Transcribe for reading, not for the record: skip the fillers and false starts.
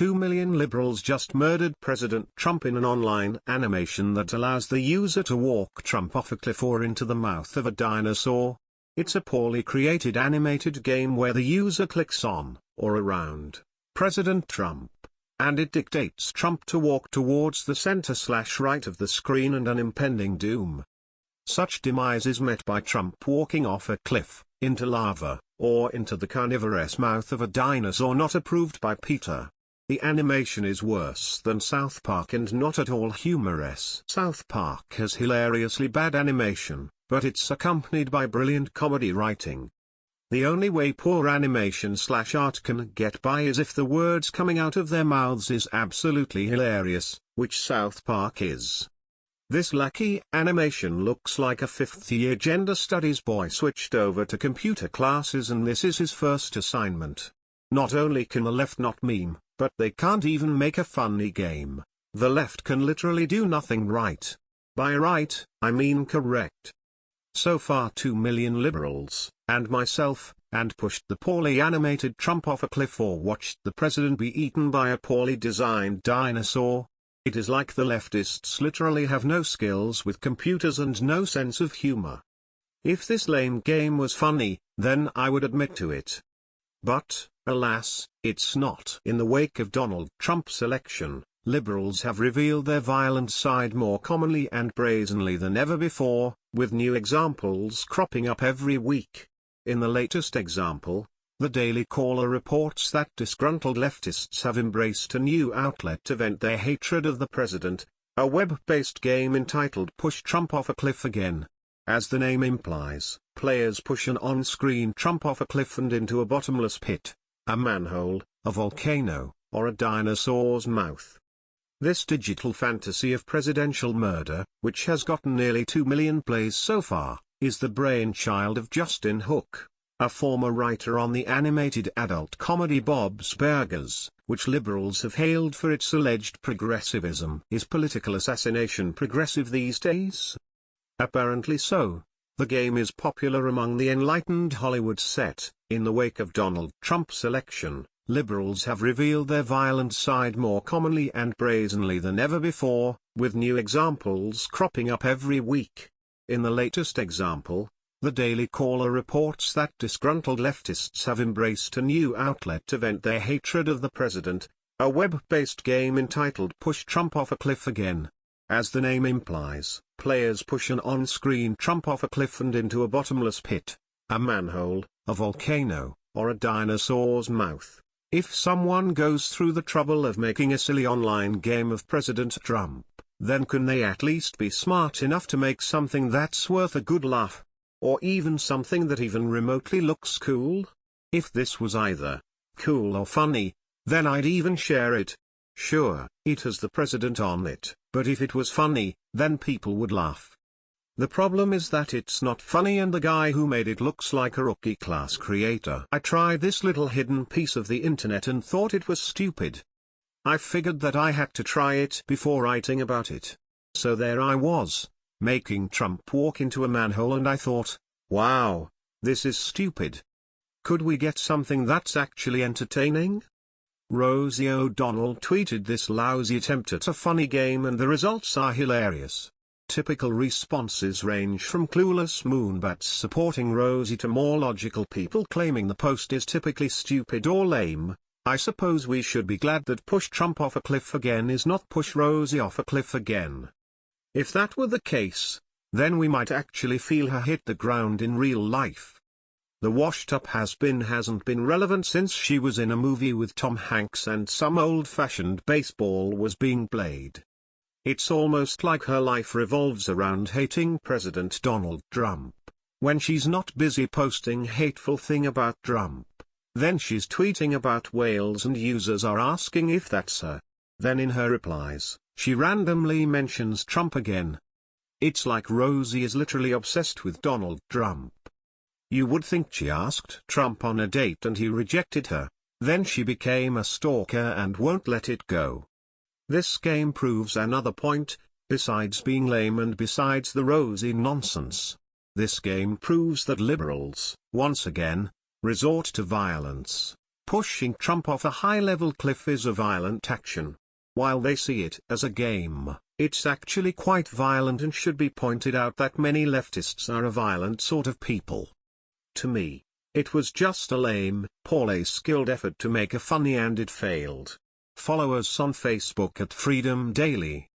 2 million liberals just murdered President Trump in an online animation that allows the user to walk Trump off a cliff or into the mouth of a dinosaur. It's a poorly created animated game where the user clicks on, or around, President Trump, and it dictates Trump to walk towards the center/right of the screen and an impending doom. Such demise is met by Trump walking off a cliff, into lava, or into the carnivorous mouth of a dinosaur not approved by Peter. The animation is worse than South Park and not at all humorous. South Park has hilariously bad animation, but it's accompanied by brilliant comedy writing. The only way poor animation/art can get by is if the words coming out of their mouths is absolutely hilarious, which South Park is. This lackey animation looks like a fifth-year gender studies boy switched over to computer classes and this is his first assignment. Not only can the left not meme, but they can't even make a funny game. The left can literally do nothing right. By right, I mean correct. So far 2 million liberals, and myself, and pushed the poorly animated Trump off a cliff or watched the president be eaten by a poorly designed dinosaur. It is like the leftists literally have no skills with computers and no sense of humor. If this lame game was funny, then I would admit to it. But, alas, it's not. In the wake of Donald Trump's election, liberals have revealed their violent side more commonly and brazenly than ever before, with new examples cropping up every week. In the latest example, the Daily Caller reports that disgruntled leftists have embraced a new outlet to vent their hatred of the president, a web-based game entitled Push Trump Off a Cliff Again. As the name implies, players push an on-screen Trump off a cliff and into a bottomless pit, a manhole, a volcano, or a dinosaur's mouth. This digital fantasy of presidential murder, which has gotten nearly 2 million plays so far, is the brainchild of Justin Hook, a former writer on the animated adult comedy Bob's Burgers, which liberals have hailed for its alleged progressivism. Is political assassination progressive these days? Apparently so. The game is popular among the enlightened Hollywood set. In the wake of Donald Trump's election, liberals have revealed their violent side more commonly and brazenly than ever before, with new examples cropping up every week. In the latest example, the Daily Caller reports that disgruntled leftists have embraced a new outlet to vent their hatred of the president, a web-based game entitled Push Trump Off a Cliff Again. As the name implies, players push an on-screen Trump off a cliff and into a bottomless pit, a manhole, a volcano, or a dinosaur's mouth. If someone goes through the trouble of making a silly online game of President Trump, then can they at least be smart enough to make something that's worth a good laugh? Or even something that even remotely looks cool? If this was either cool or funny, then I'd even share it. Sure, it has the president on it, but if it was funny, then people would laugh. The problem is that it's not funny and the guy who made it looks like a rookie-class creator. I tried this little hidden piece of the internet and thought it was stupid. I figured that I had to try it before writing about it. So there I was, making Trump walk into a manhole, and I thought, wow, this is stupid. Could we get something that's actually entertaining? Rosie O'Donnell tweeted this lousy attempt at a funny game and the results are hilarious. Typical responses range from clueless moonbats supporting Rosie to more logical people claiming the post is typically stupid or lame. I suppose we should be glad that Push Trump Off a Cliff Again is not Push Rosie Off a Cliff Again. If that were the case, then we might actually feel her hit the ground in real life. The washed-up has-been hasn't been relevant since she was in a movie with Tom Hanks and some old-fashioned baseball was being played. It's almost like her life revolves around hating President Donald Trump. When she's not busy posting hateful thing about Trump, then she's tweeting about whales and users are asking if that's her. Then in her replies, she randomly mentions Trump again. It's like Rosie is literally obsessed with Donald Trump. You would think she asked Trump on a date and he rejected her, then she became a stalker and won't let it go. This game proves another point, besides being lame and besides the Rosie nonsense. This game proves that liberals, once again, resort to violence. Pushing Trump off a high-level cliff is a violent action. While they see it as a game, it's actually quite violent, and should be pointed out that many leftists are a violent sort of people. To me, it was just a lame, poorly skilled effort to make a funny, and it failed. Follow us on Facebook at Freedom Daily.